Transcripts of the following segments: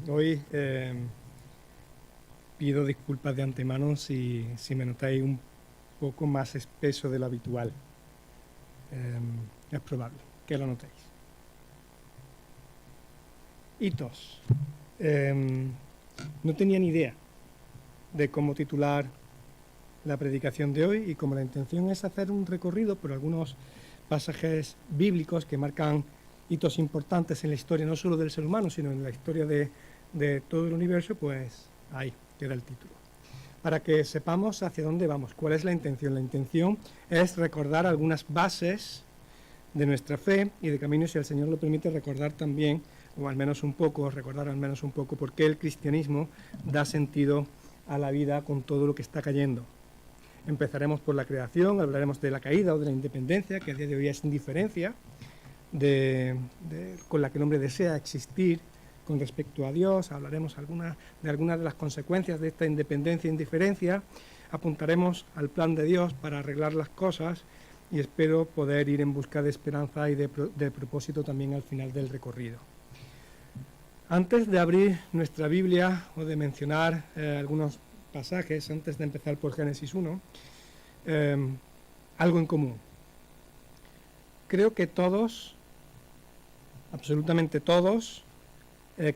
Hoy pido disculpas de antemano si me notáis un poco más espeso de lo habitual. Es probable que lo notéis. Hitos. No tenía ni idea de cómo titular la predicación de hoy y como la intención es hacer un recorrido por algunos pasajes bíblicos que marcan hitos importantes en la historia no solo del ser humano, sino en la historia de todo el universo, pues ahí queda el título. Para que sepamos hacia dónde vamos, cuál es la intención. La intención es recordar algunas bases de nuestra fe y de camino, si el Señor lo permite, recordar también, o al menos un poco, recordar al menos un poco por qué el cristianismo da sentido a la vida con todo lo que está cayendo. Empezaremos por la creación, hablaremos de la caída o de la independencia, que a día de hoy es indiferencia, con la que el hombre desea existir con respecto a Dios. Hablaremos de algunas de las consecuencias de esta independencia e indiferencia. Apuntaremos al plan de Dios para arreglar las cosas y espero poder ir en busca de esperanza y de propósito también al final del recorrido. Antes de abrir nuestra Biblia o de mencionar algunos pasajes, antes de empezar por Génesis 1, algo en común. Creo que todos, absolutamente todos,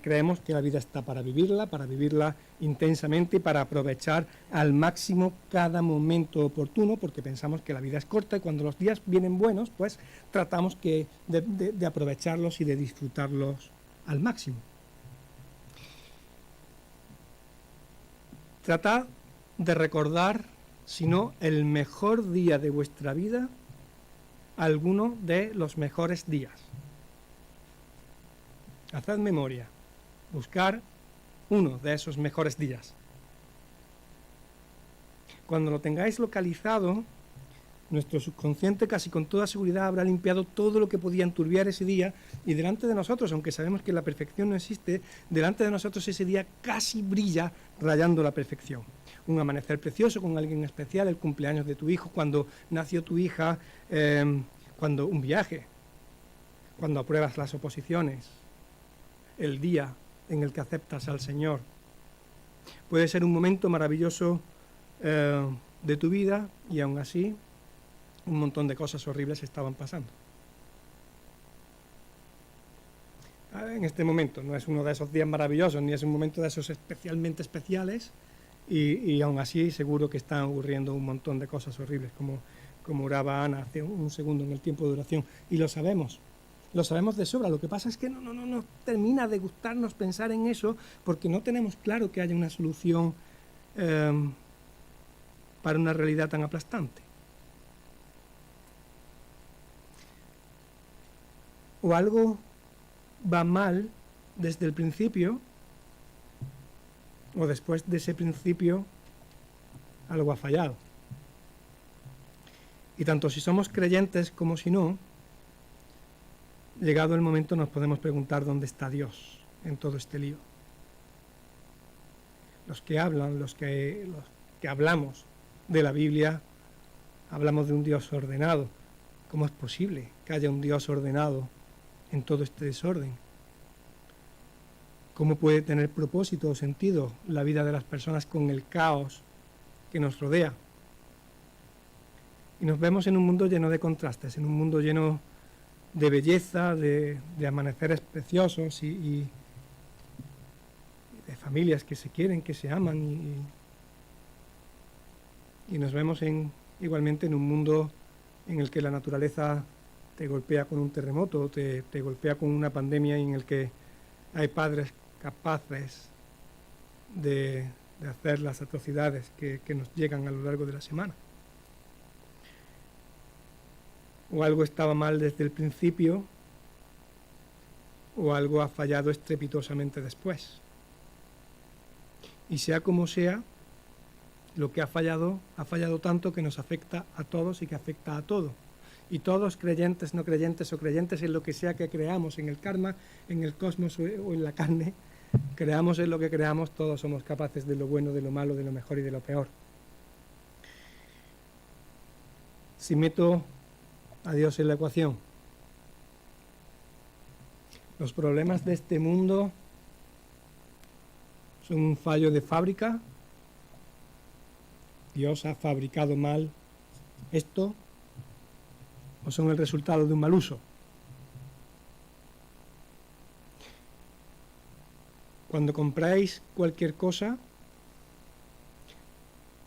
creemos que la vida está para vivirla intensamente y para aprovechar al máximo cada momento oportuno, porque pensamos que la vida es corta y cuando los días vienen buenos, pues tratamos de aprovecharlos y de disfrutarlos al máximo. Tratad de recordar, si no el mejor día de vuestra vida, alguno de los mejores días. Haced memoria, buscar uno de esos mejores días. Cuando lo tengáis localizado, nuestro subconsciente casi con toda seguridad habrá limpiado todo lo que podía enturbiar ese día y delante de nosotros, aunque sabemos que la perfección no existe, delante de nosotros ese día casi brilla rayando la perfección. Un amanecer precioso con alguien especial, el cumpleaños de tu hijo, cuando nació tu hija, cuando un viaje, cuando apruebas las oposiciones, el día en el que aceptas al Señor. Puede ser un momento maravilloso de tu vida y aún así un montón de cosas horribles estaban pasando. En este momento no es uno de esos días maravillosos, ni es un momento de esos especialmente especiales, y aún así seguro que están ocurriendo un montón de cosas horribles, como oraba Ana hace un segundo en el tiempo de oración, y lo sabemos de sobra. Lo que pasa es que no termina de gustarnos pensar en eso, porque no tenemos claro que haya una solución para una realidad tan aplastante. O algo va mal desde el principio, o después de ese principio algo ha fallado. Y tanto si somos creyentes como si no, llegado el momento nos podemos preguntar dónde está Dios en todo este lío. Los que hablamos de la Biblia, hablamos de un Dios ordenado. ¿Cómo es posible que haya un Dios ordenado en todo este desorden? ¿Cómo puede tener propósito o sentido la vida de las personas con el caos que nos rodea? Y nos vemos en un mundo lleno de contrastes, en un mundo lleno de belleza, de amaneceres preciosos y de familias que se quieren, que se aman, y nos vemos igualmente en un mundo en el que la naturaleza te golpea con un terremoto, te golpea con una pandemia, y en el que hay padres capaces de hacer las atrocidades que nos llegan a lo largo de la semana. O algo estaba mal desde el principio, o algo ha fallado estrepitosamente después. Y sea como sea, lo que ha fallado tanto que nos afecta a todos y que afecta a todo. Y todos, creyentes, no creyentes o creyentes en lo que sea que creamos, en el karma, en el cosmos o en la carne, creamos en lo que creamos, todos somos capaces de lo bueno, de lo malo, de lo mejor y de lo peor. Si meto a Dios en la ecuación, los problemas de este mundo ¿Son un fallo de fábrica? ¿Dios ha fabricado mal esto? ¿O son el resultado de un mal uso? Cuando compráis cualquier cosa,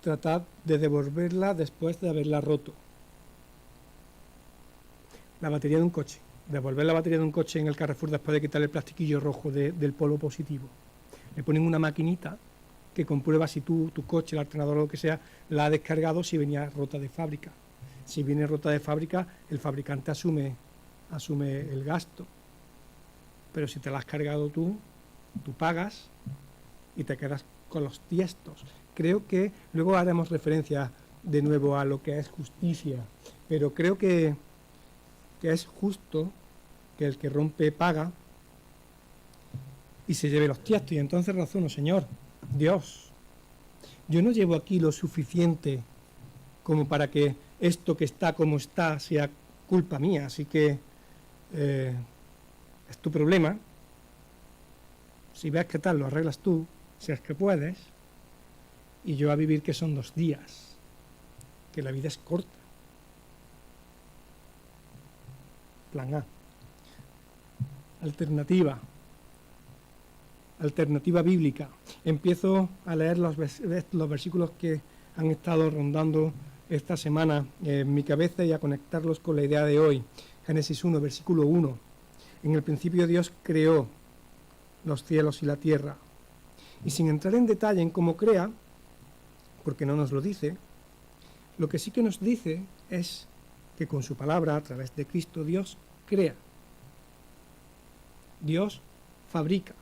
tratad de devolverla después de haberla roto. La batería de un coche. Devolver la batería de un coche en el Carrefour después de quitar el plastiquillo rojo del polo positivo. Le ponen una maquinita que comprueba si tu coche, el alternador o lo que sea, la ha descargado si venía rota de fábrica. Si viene rota de fábrica, el fabricante asume el gasto. Pero si te la has cargado tú pagas y te quedas con los tiestos. Creo que luego haremos referencia de nuevo a lo que es justicia, pero creo que es justo que el que rompe paga y se lleve los tiestos. Y entonces razono, Señor, Dios, yo no llevo aquí lo suficiente como para que esto que está como está sea culpa mía, así que es tu problema. Si ves que tal, lo arreglas tú, si es que puedes, y yo a vivir que son 2 días, que la vida es corta. Plan A. Alternativa bíblica. Empiezo a leer los versículos que han estado rondando esta semana en mi cabeza y a conectarlos con la idea de hoy. Génesis 1, versículo 1. En el principio Dios creó los cielos y la tierra. Y sin entrar en detalle en cómo crea, porque no nos lo dice, lo que sí que nos dice es que con su palabra, a través de Cristo, Dios crea. Dios fabrica.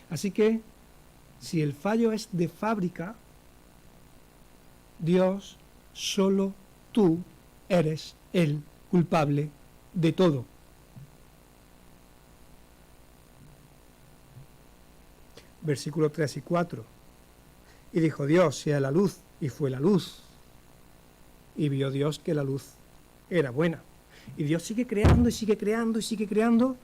Así que, si el fallo es de fábrica, Dios, solo tú eres el culpable de todo. Versículo 3 y 4. Y dijo Dios, sea la luz, y fue la luz. Y vio Dios que la luz era buena. Y Dios sigue creando y sigue creando y sigue creando.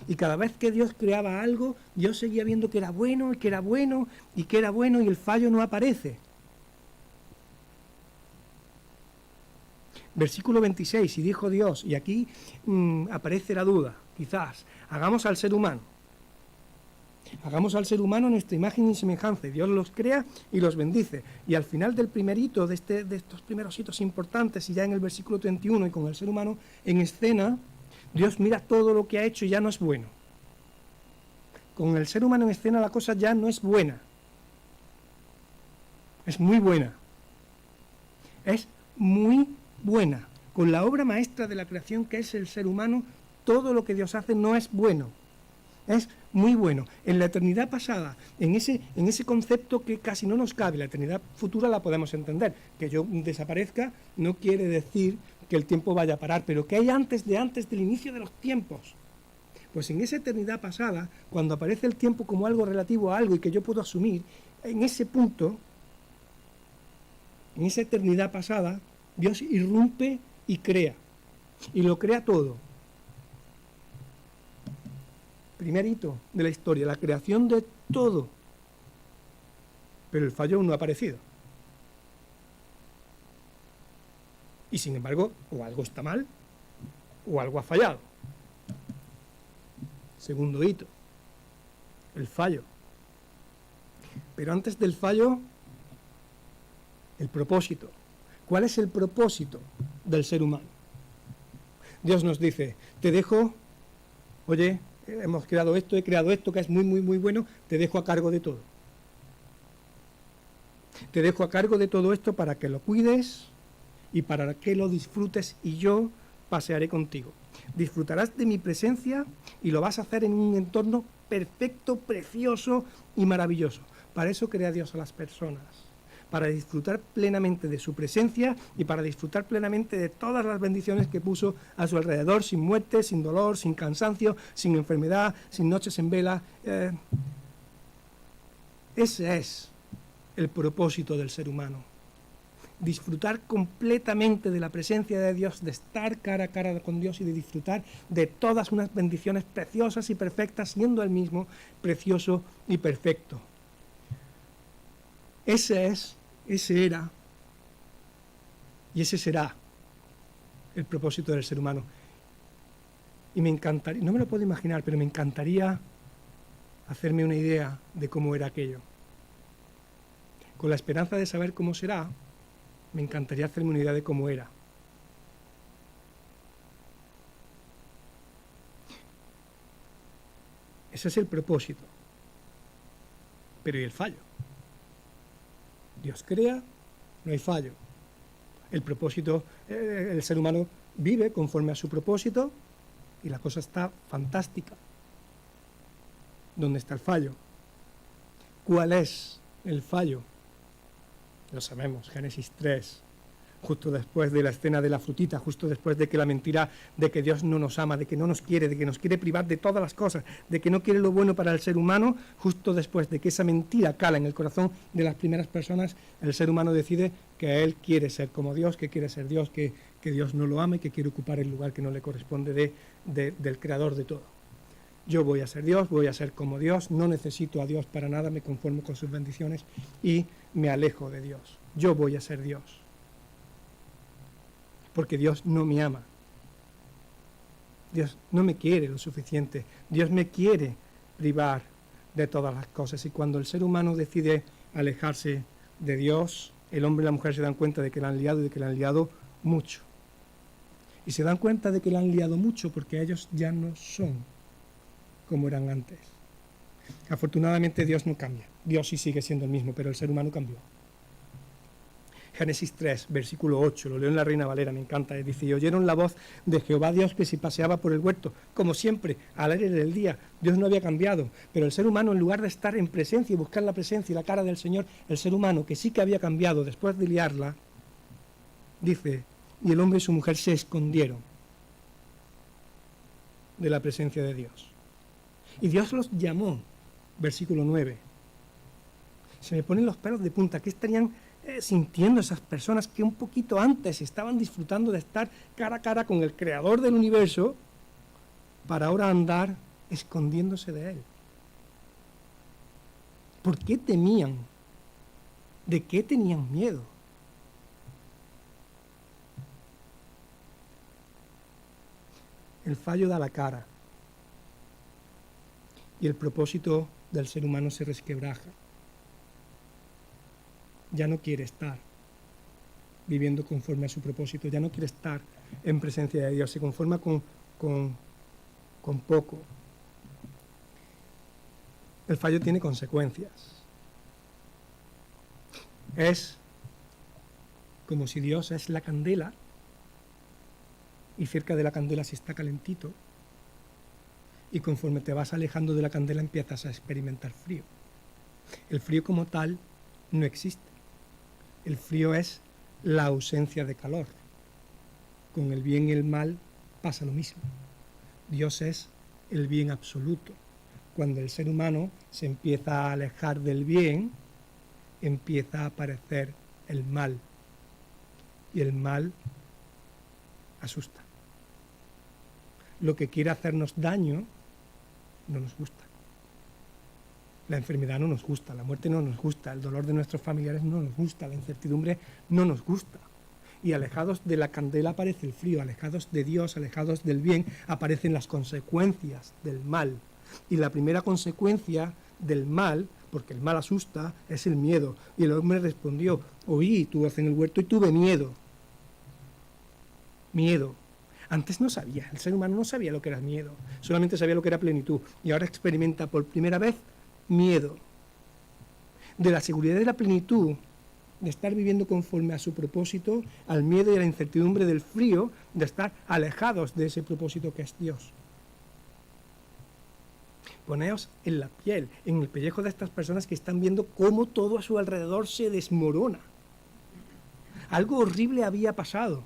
Y cada vez que Dios creaba algo, Dios seguía viendo que era bueno y que era bueno y que era bueno y el fallo no aparece. Versículo 26, y dijo Dios, y aquí aparece la duda, quizás, hagamos al ser humano. Hagamos al ser humano nuestra imagen y semejanza. Dios los crea y los bendice. Y al final del primer hito, de estos primeros hitos importantes, y ya en el versículo 31, y con el ser humano en escena, Dios mira todo lo que ha hecho y ya no es bueno. Con el ser humano en escena la cosa ya no es buena. Es muy buena. Es muy buena. Con la obra maestra de la creación que es el ser humano, todo lo que Dios hace no es bueno. Es muy bueno. En la eternidad pasada, en ese concepto que casi no nos cabe, la eternidad futura la podemos entender. Que yo desaparezca no quiere decir que el tiempo vaya a parar, pero que hay antes del inicio de los tiempos. Pues en esa eternidad pasada, cuando aparece el tiempo como algo relativo a algo y que yo puedo asumir, en ese punto, en esa eternidad pasada, Dios irrumpe y crea. Y lo crea todo. Primer hito de la historia, la creación de todo. Pero el fallo aún no ha aparecido. Y sin embargo, o algo está mal, o algo ha fallado. Segundo hito, el fallo. Pero antes del fallo, el propósito. ¿Cuál es el propósito del ser humano? Dios nos dice, te dejo, oye, hemos creado esto, he creado esto que es muy, muy, muy bueno, te dejo a cargo de todo. Te dejo a cargo de todo esto para que lo cuides y para que lo disfrutes y yo pasearé contigo. Disfrutarás de mi presencia y lo vas a hacer en un entorno perfecto, precioso y maravilloso. Para eso crea Dios a las personas, para disfrutar plenamente de su presencia y para disfrutar plenamente de todas las bendiciones que puso a su alrededor, sin muerte, sin dolor, sin cansancio, sin enfermedad, sin noches en vela. Ese es el propósito del ser humano. disfrutar completamente de la presencia de Dios, de estar cara a cara con Dios y de disfrutar de todas unas bendiciones preciosas y perfectas, siendo Él mismo precioso y perfecto. Ese era y ese será el propósito del ser humano. Y me encantaría, no me lo puedo imaginar, pero me encantaría hacerme una idea de cómo era aquello. Con la esperanza de saber cómo será, me encantaría hacerme una idea de cómo era. Ese es el propósito. Pero ¿y el fallo? Dios crea, no hay fallo. El propósito, el ser humano vive conforme a su propósito y la cosa está fantástica. ¿Dónde está el fallo? ¿Cuál es el fallo? Lo sabemos, Génesis 3, justo después de la escena de la frutita, justo después de que la mentira de que Dios no nos ama, de que no nos quiere, de que nos quiere privar de todas las cosas, de que no quiere lo bueno para el ser humano, justo después de que esa mentira cala en el corazón de las primeras personas, el ser humano decide que él quiere ser como Dios, que quiere ser Dios, que Dios no lo ama y que quiere ocupar el lugar que no le corresponde del creador de todo. Yo voy a ser Dios, voy a ser como Dios, no necesito a Dios para nada, me conformo con sus bendiciones y me alejo de Dios. Yo voy a ser Dios. Porque Dios no me ama. Dios no me quiere lo suficiente. Dios me quiere privar de todas las cosas. Y cuando el ser humano decide alejarse de Dios, el hombre y la mujer se dan cuenta de que la han liado y de que la han liado mucho. Y se dan cuenta de que la han liado mucho porque ellos ya no son como eran antes. Afortunadamente Dios no cambia. Dios sí sigue siendo el mismo, pero el ser humano cambió. Génesis 3, versículo 8, lo leo en la Reina Valera, me encanta, dice, y oyeron la voz de Jehová Dios que se paseaba por el huerto, como siempre, al aire del día. Dios no había cambiado, pero el ser humano, en lugar de estar en presencia y buscar la presencia y la cara del Señor, el ser humano, que sí que había cambiado después de liarla, dice, y el hombre y su mujer se escondieron de la presencia de Dios. Y Dios los llamó, versículo 9. Se me ponen los pelos de punta. ¿Qué estarían sintiendo esas personas que un poquito antes estaban disfrutando de estar cara a cara con el creador del universo para ahora andar escondiéndose de él? ¿Por qué temían? ¿De qué tenían miedo? El fallo da la cara y el propósito del ser humano se resquebraja. Ya no quiere estar viviendo conforme a su propósito, ya no quiere estar en presencia de Dios, se conforma con poco. El fallo tiene consecuencias. Es como si Dios es la candela y cerca de la candela se está calentito y conforme te vas alejando de la candela empiezas a experimentar frío. El frío como tal no existe. El frío es la ausencia de calor. Con el bien y el mal pasa lo mismo. Dios es el bien absoluto. Cuando el ser humano se empieza a alejar del bien, empieza a aparecer el mal. Y el mal asusta. Lo que quiere hacernos daño no nos gusta. La enfermedad no nos gusta, la muerte no nos gusta, el dolor de nuestros familiares no nos gusta, la incertidumbre no nos gusta. Y alejados de la candela aparece el frío, alejados de Dios, alejados del bien, aparecen las consecuencias del mal. Y la primera consecuencia del mal, porque el mal asusta, es el miedo. Y el hombre respondió, oí tu voz en el huerto y tuve miedo. Miedo. Antes no sabía, el ser humano no sabía lo que era miedo, solamente sabía lo que era plenitud. Y ahora experimenta por primera vez miedo. De la seguridad de la plenitud, de estar viviendo conforme a su propósito, al miedo y a la incertidumbre del frío, de estar alejados de ese propósito que es Dios. Poneos en la piel, en el pellejo de estas personas que están viendo cómo todo a su alrededor se desmorona. Algo horrible había pasado.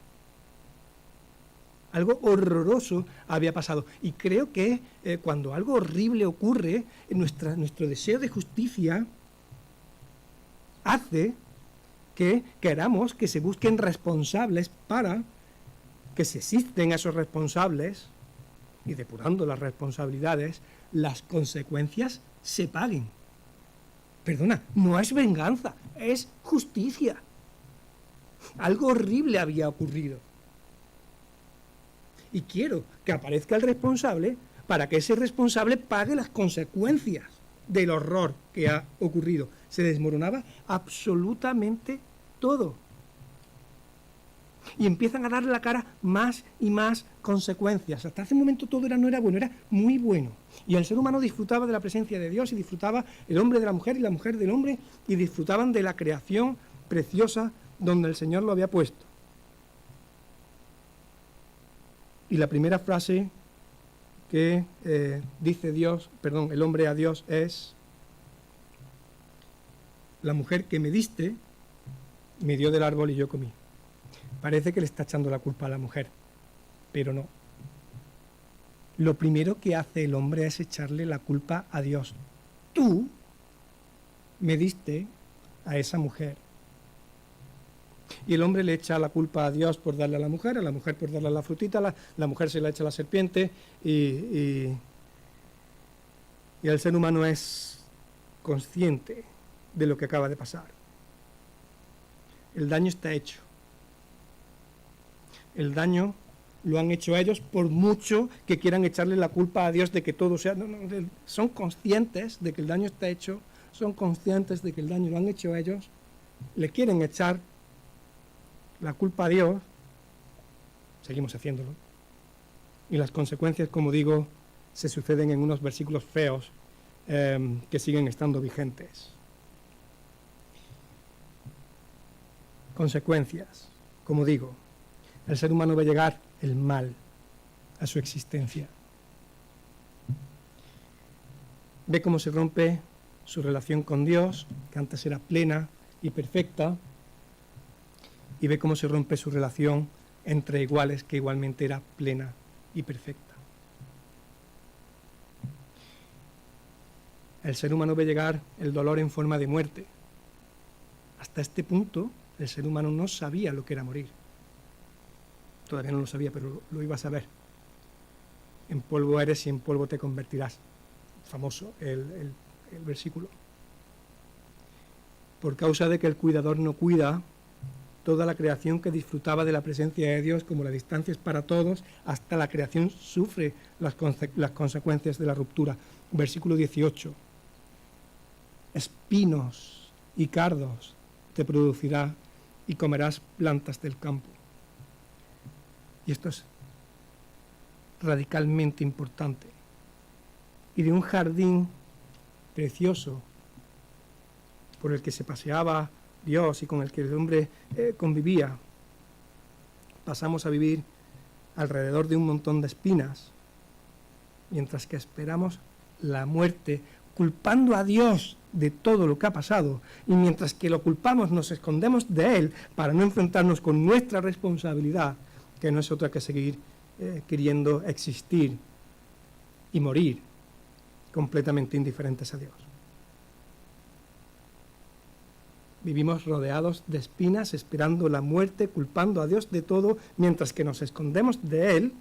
Algo horroroso había pasado. Y creo que cuando algo horrible ocurre, nuestro deseo de justicia hace que queramos que se busquen responsables para que se existen esos responsables y depurando las responsabilidades, las consecuencias se paguen. Perdona, no es venganza, es justicia. Algo horrible había ocurrido. Y quiero que aparezca el responsable para que ese responsable pague las consecuencias del horror que ha ocurrido. Se desmoronaba absolutamente todo. Y empiezan a darle la cara más y más consecuencias. Hasta hace un momento todo no era bueno, era muy bueno. Y el ser humano disfrutaba de la presencia de Dios y disfrutaba el hombre de la mujer y la mujer del hombre y disfrutaban de la creación preciosa donde el Señor lo había puesto. Y la primera frase que dice el hombre a Dios es: la mujer que me diste me dio del árbol y yo comí. Parece que le está echando la culpa a la mujer, pero no. Lo primero que hace el hombre es echarle la culpa a Dios. Tú me diste a esa mujer. Y el hombre le echa la culpa a Dios por darle a la mujer por darle a la frutita, la mujer se la echa a la serpiente y el ser humano es consciente de lo que acaba de pasar. El daño está hecho. El daño lo han hecho ellos, por mucho que quieran echarle la culpa a Dios de que todo sea... son conscientes de que el daño está hecho, son conscientes de que el daño lo han hecho ellos, le quieren echar la culpa a Dios, seguimos haciéndolo, y las consecuencias, como digo, se suceden en unos versículos feos que siguen estando vigentes. Consecuencias, como digo, el ser humano va a llegar el mal a su existencia. Ve cómo se rompe su relación con Dios, que antes era plena y perfecta, y ve cómo se rompe su relación entre iguales, que igualmente era plena y perfecta. El ser humano ve llegar el dolor en forma de muerte. Hasta este punto, el ser humano no sabía lo que era morir. Todavía no lo sabía, pero lo iba a saber. En polvo eres y en polvo te convertirás. Famoso el versículo. Por causa de que el cuidador no cuida, toda la creación que disfrutaba de la presencia de Dios, como la distancia es para todos, hasta la creación sufre las consecuencias de la ruptura. Versículo 18. Espinos y cardos te producirá y comerás plantas del campo. Y esto es radicalmente importante. Y de un jardín precioso por el que se paseaba Dios y con el que el hombre convivía, pasamos a vivir alrededor de un montón de espinas, mientras que esperamos la muerte, culpando a Dios de todo lo que ha pasado, y mientras que lo culpamos nos escondemos de Él para no enfrentarnos con nuestra responsabilidad, que no es otra que seguir queriendo existir y morir completamente indiferentes a Dios. Vivimos rodeados de espinas, esperando la muerte, culpando a Dios de todo, mientras que nos escondemos de Él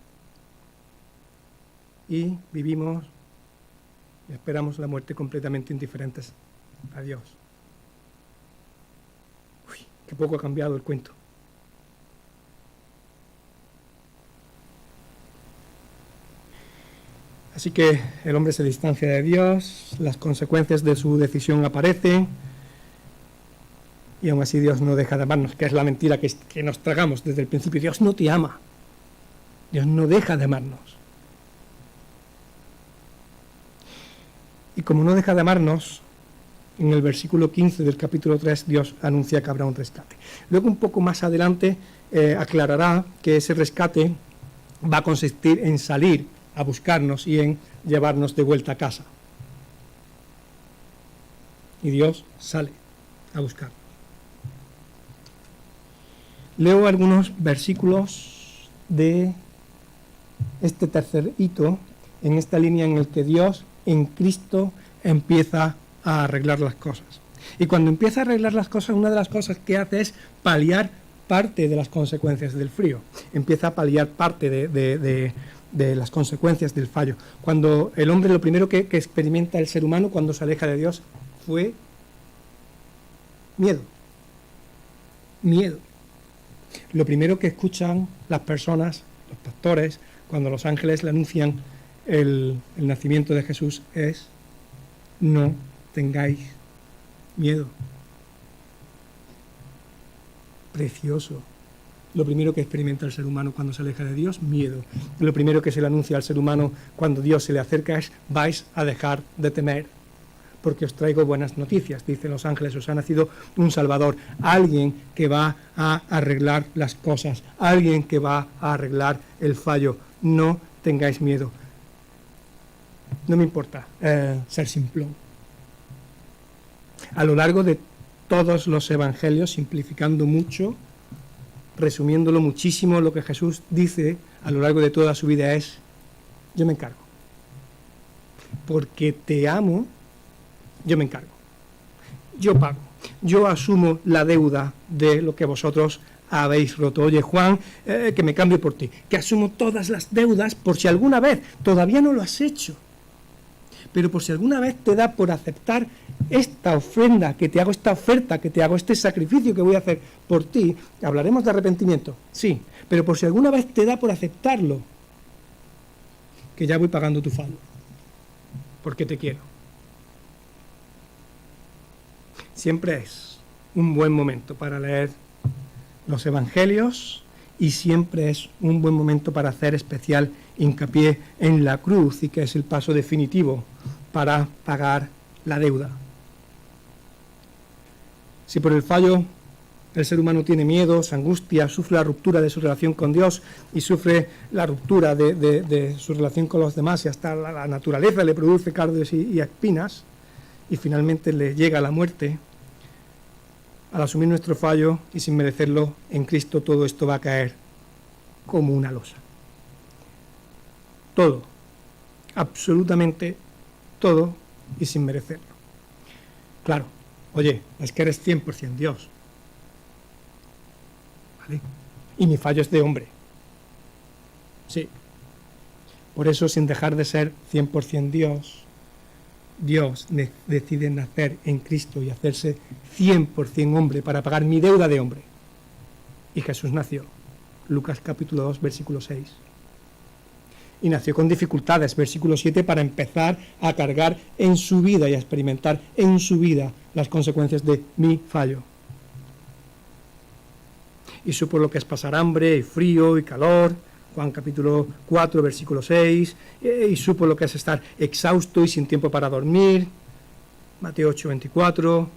y vivimos y esperamos la muerte completamente indiferentes a Dios. Uy, qué poco ha cambiado el cuento. Así que el hombre se distancia de Dios, las consecuencias de su decisión aparecen, y aún así Dios no deja de amarnos, que es la mentira que nos tragamos desde el principio. Dios no te ama. Dios no deja de amarnos. Y como no deja de amarnos, en el versículo 15 del capítulo 3, Dios anuncia que habrá un rescate. Luego, un poco más adelante, aclarará que ese rescate va a consistir en salir a buscarnos y en llevarnos de vuelta a casa. Y Dios sale a buscarnos. Leo algunos versículos de este tercer hito, en esta línea en el que Dios, en Cristo, empieza a arreglar las cosas. Y cuando empieza a arreglar las cosas, una de las cosas que hace es paliar parte de las consecuencias del frío. Empieza a paliar parte de las consecuencias del fallo. Cuando el hombre, lo primero que experimenta el ser humano cuando se aleja de Dios fue miedo. Miedo. Lo primero que escuchan las personas, los pastores, cuando los ángeles le anuncian el nacimiento de Jesús es: no tengáis miedo. Precioso. Lo primero que experimenta el ser humano cuando se aleja de Dios, miedo. Lo primero que se le anuncia al ser humano cuando Dios se le acerca es: vais a dejar de temer, porque os traigo buenas noticias. Dicen los ángeles, os ha nacido un Salvador, alguien que va a arreglar las cosas, alguien que va a arreglar el fallo. No tengáis miedo. No me importa ser simplón. A lo largo de todos los evangelios, simplificando mucho, resumiéndolo muchísimo, lo que Jesús dice a lo largo de toda su vida es: yo me encargo. Porque te amo, yo me encargo. Yo pago. Yo asumo la deuda de lo que vosotros habéis roto. Oye, Juan, que me cambio por ti. Que asumo todas las deudas por si alguna vez, todavía no lo has hecho, pero por si alguna vez te da por aceptar esta ofrenda que te hago, esta oferta que te hago, este sacrificio que voy a hacer por ti. Hablaremos de arrepentimiento, sí, pero por si alguna vez te da por aceptarlo, que ya voy pagando tu fallo, porque te quiero. Siempre es un buen momento para leer los evangelios y siempre es un buen momento para hacer especial hincapié en la cruz, y que es el paso definitivo para pagar la deuda. Si por el fallo el ser humano tiene miedos, angustia, sufre la ruptura de su relación con Dios y sufre la ruptura de su relación con los demás, y hasta la naturaleza le produce cardos y espinas, y finalmente le llega la muerte, al asumir nuestro fallo y sin merecerlo, en Cristo todo esto va a caer como una losa. Todo, absolutamente todo, y sin merecerlo. Claro, oye, es que eres 100% Dios, ¿vale? Y mi fallo es de hombre. Sí. Por eso, sin dejar de ser 100% Dios decide nacer en Cristo y hacerse 100% hombre para pagar mi deuda de hombre. Y Jesús nació. Lucas capítulo 2, versículo 6. Y nació con dificultades, versículo 7, para empezar a cargar en su vida y a experimentar en su vida las consecuencias de mi fallo. Y supo lo que es pasar hambre y frío y calor, Juan capítulo 4, versículo 6, y supo lo que es estar exhausto y sin tiempo para dormir, Mateo 8, 24,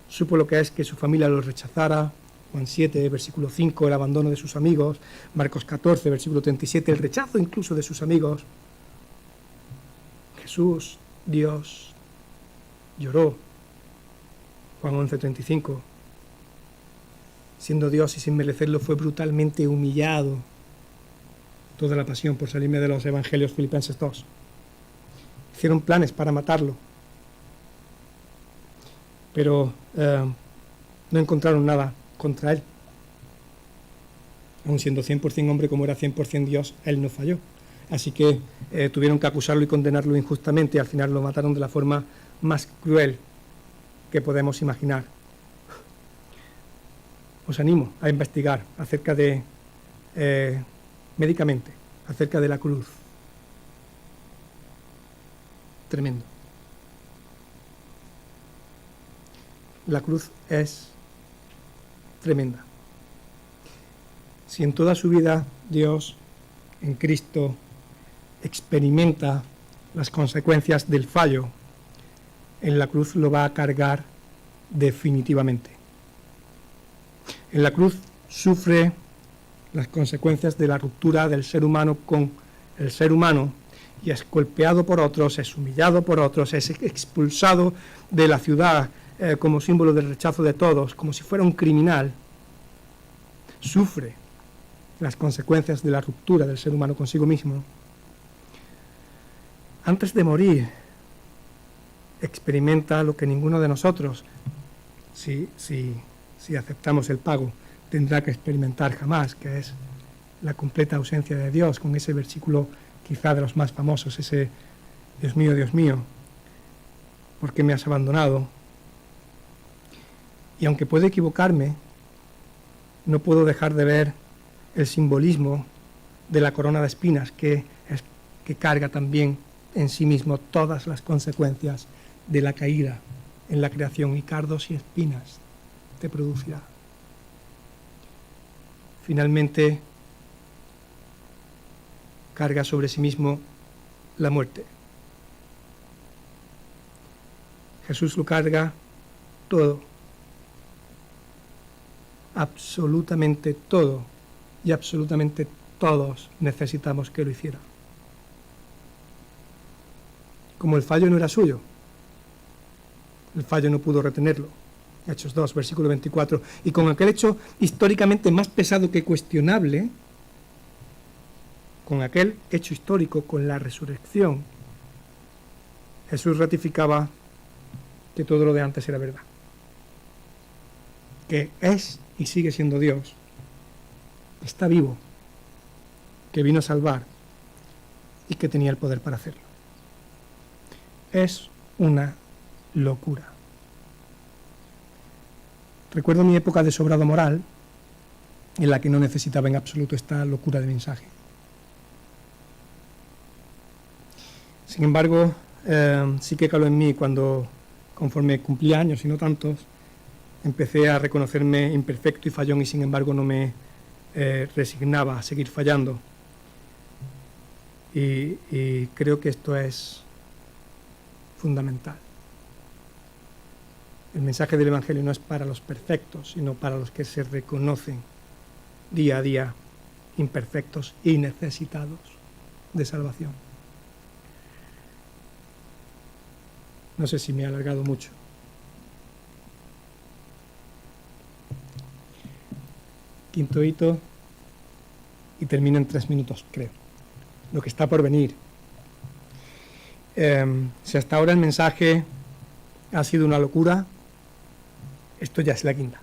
supo lo que es que su familia lo rechazara, Juan 7, versículo 5, el abandono de sus amigos, Marcos 14, versículo 37, el rechazo incluso de sus amigos. Jesús, Dios, lloró, Juan 11, 35. Siendo Dios y sin merecerlo, fue brutalmente humillado. Toda la pasión, por salirme de los evangelios, Filipenses 2. Hicieron planes para matarlo, pero no encontraron nada contra él. Aun siendo 100% hombre como era 100% Dios, él no falló. Así que tuvieron que acusarlo y condenarlo injustamente, y al final lo mataron de la forma más cruel que podemos imaginar. Os animo a investigar acerca de, médicamente, acerca de la cruz. Tremendo. La cruz es tremenda. Si en toda su vida Dios, en Cristo, experimenta las consecuencias del fallo, en la cruz lo va a cargar definitivamente. En la cruz sufre las consecuencias de la ruptura del ser humano con el ser humano, y es golpeado por otros, es humillado por otros, es expulsado de la ciudad como símbolo del rechazo de todos, como si fuera un criminal. Sufre las consecuencias de la ruptura del ser humano consigo mismo. Antes de morir, experimenta lo que ninguno de nosotros, si aceptamos el pago, tendrá que experimentar jamás, que es la completa ausencia de Dios, con ese versículo quizá de los más famosos, ese Dios mío, ¿por qué me has abandonado? Y aunque puedo equivocarme, no puedo dejar de ver el simbolismo de la corona de espinas que carga también en sí mismo todas las consecuencias de la caída en la creación, y cardos y espinas te producirá. Finalmente, carga sobre sí mismo la muerte. Jesús lo carga todo, absolutamente todo, y absolutamente todos necesitamos que lo hiciera. Como el fallo no era suyo, el fallo no pudo retenerlo. Hechos 2, versículo 24. Y con aquel hecho históricamente más pesado que cuestionable, con aquel hecho histórico, con la resurrección, Jesús ratificaba que todo lo de antes era verdad. Que es y sigue siendo Dios, está vivo, que vino a salvar y que tenía el poder para hacerlo. Es una locura. Recuerdo mi época de sobrado moral, en la que no necesitaba en absoluto esta locura de mensaje. Sin embargo, sí que caló en mí cuando, conforme cumplí años y no tantos, empecé a reconocerme imperfecto y fallón, y sin embargo no me resignaba a seguir fallando. Y creo que esto es fundamental. El mensaje del Evangelio no es para los perfectos, sino para los que se reconocen día a día imperfectos y necesitados de salvación. No sé si me he alargado mucho. Quinto hito, y termino en 3 minutos, creo. Lo que está por venir. Si hasta ahora el mensaje ha sido una locura, esto ya es la guinda.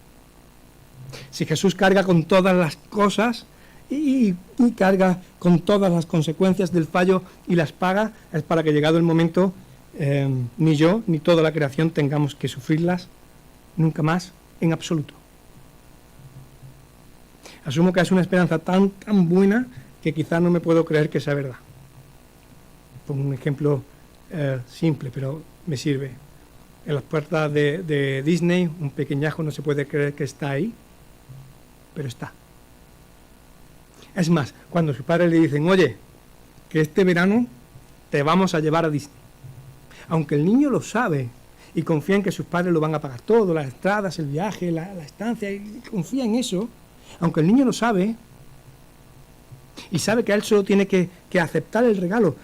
Si Jesús carga con todas las cosas y carga con todas las consecuencias del fallo y las paga, es para que, llegado el momento, ni yo ni toda la creación tengamos que sufrirlas nunca más en absoluto. Asumo que es una esperanza tan buena que quizá no me puedo creer que sea verdad. Pongo un ejemplo simple, pero me sirve. En las puertas de Disney, un pequeñajo no se puede creer que está ahí, pero está. Es más, cuando sus padres le dicen, oye, que este verano te vamos a llevar a Disney. Aunque el niño lo sabe y confía en que sus padres lo van a pagar todo, las entradas, el viaje, la estancia, y confía en eso, aunque el niño lo sabe, y sabe que a él solo tiene que aceptar el regalo,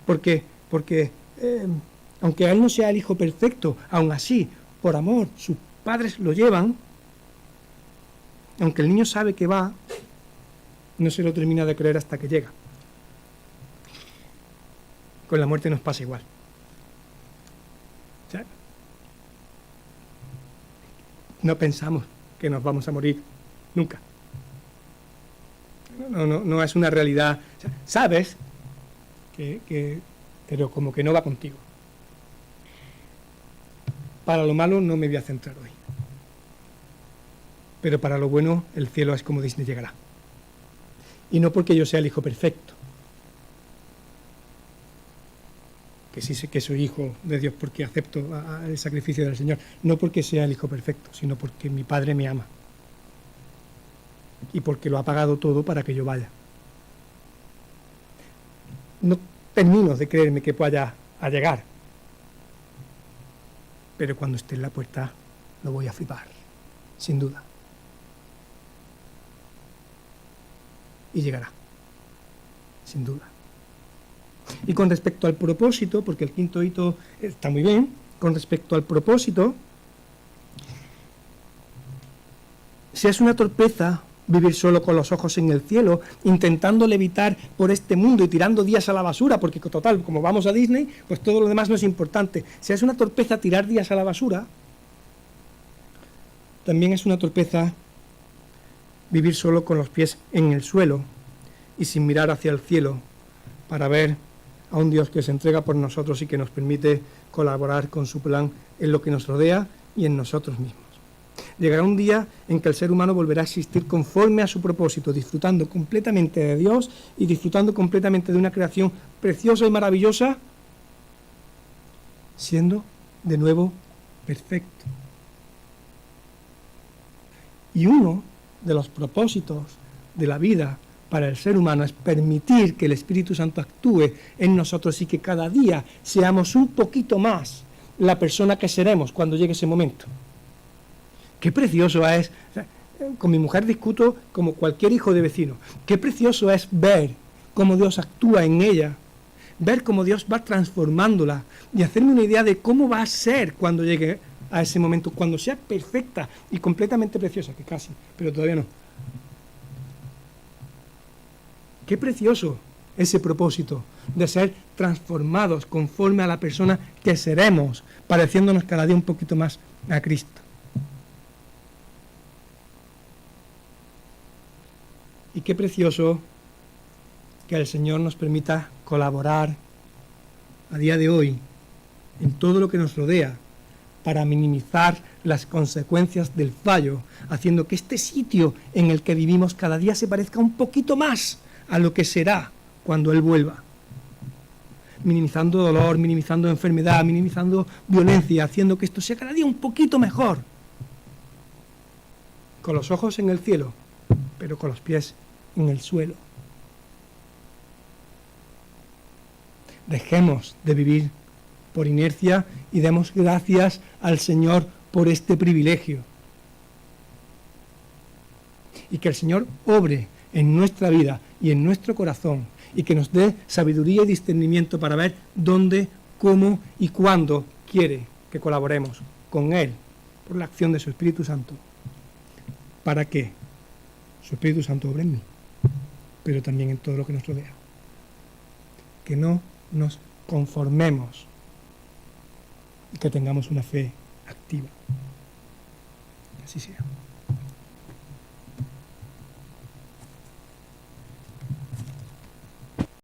porque aunque a él no sea el hijo perfecto, aún así, por amor, sus padres lo llevan, aunque el niño sabe que va, no se lo termina de creer hasta que llega. Con la muerte nos pasa igual. O sea, no pensamos que nos vamos a morir nunca. No es una realidad. O sea, sabes pero como que no va contigo. Para lo malo no me voy a centrar hoy. Pero para lo bueno, el cielo es como Disney llegará. Y no porque yo sea el hijo perfecto, que sí sé que soy hijo de Dios porque acepto el sacrificio del Señor, no porque sea el hijo perfecto, sino porque mi Padre me ama y porque lo ha pagado todo para que yo vaya. No termino de creerme que vaya a llegar, pero cuando esté en la puerta lo voy a flipar, sin duda. Y llegará, sin duda. Y con respecto al propósito, porque el quinto hito está muy bien, con respecto al propósito, si es una torpeza vivir solo con los ojos en el cielo, intentando levitar por este mundo y tirando días a la basura, porque total, como vamos a Disney, pues todo lo demás no es importante. Si es una torpeza tirar días a la basura, también es una torpeza vivir solo con los pies en el suelo y sin mirar hacia el cielo para ver a un Dios que se entrega por nosotros y que nos permite colaborar con su plan en lo que nos rodea y en nosotros mismos. Llegará un día en que el ser humano volverá a existir conforme a su propósito, disfrutando completamente de Dios y disfrutando completamente de una creación preciosa y maravillosa, siendo de nuevo perfecto. Y uno de los propósitos de la vida para el ser humano es permitir que el Espíritu Santo actúe en nosotros y que cada día seamos un poquito más la persona que seremos cuando llegue ese momento. Qué precioso es, con mi mujer discuto como cualquier hijo de vecino, qué precioso es ver cómo Dios actúa en ella, ver cómo Dios va transformándola y hacerme una idea de cómo va a ser cuando llegue a ese momento, cuando sea perfecta y completamente preciosa, que casi, pero todavía no. Qué precioso ese propósito de ser transformados conforme a la persona que seremos, pareciéndonos cada día un poquito más a Cristo. Y qué precioso que el Señor nos permita colaborar a día de hoy en todo lo que nos rodea para minimizar las consecuencias del fallo, haciendo que este sitio en el que vivimos cada día se parezca un poquito más a lo que será cuando Él vuelva. Minimizando dolor, minimizando enfermedad, minimizando violencia, haciendo que esto sea cada día un poquito mejor. Con los ojos en el cielo, pero con los pies en el suelo. Dejemos de vivir por inercia y demos gracias al Señor por este privilegio. Y que el Señor obre en nuestra vida y en nuestro corazón y que nos dé sabiduría y discernimiento para ver dónde, cómo y cuándo quiere que colaboremos con Él por la acción de su Espíritu Santo, para que su Espíritu Santo obre en mí, pero también en todo lo que nos rodea. Que no nos conformemos y que tengamos una fe activa. Así sea.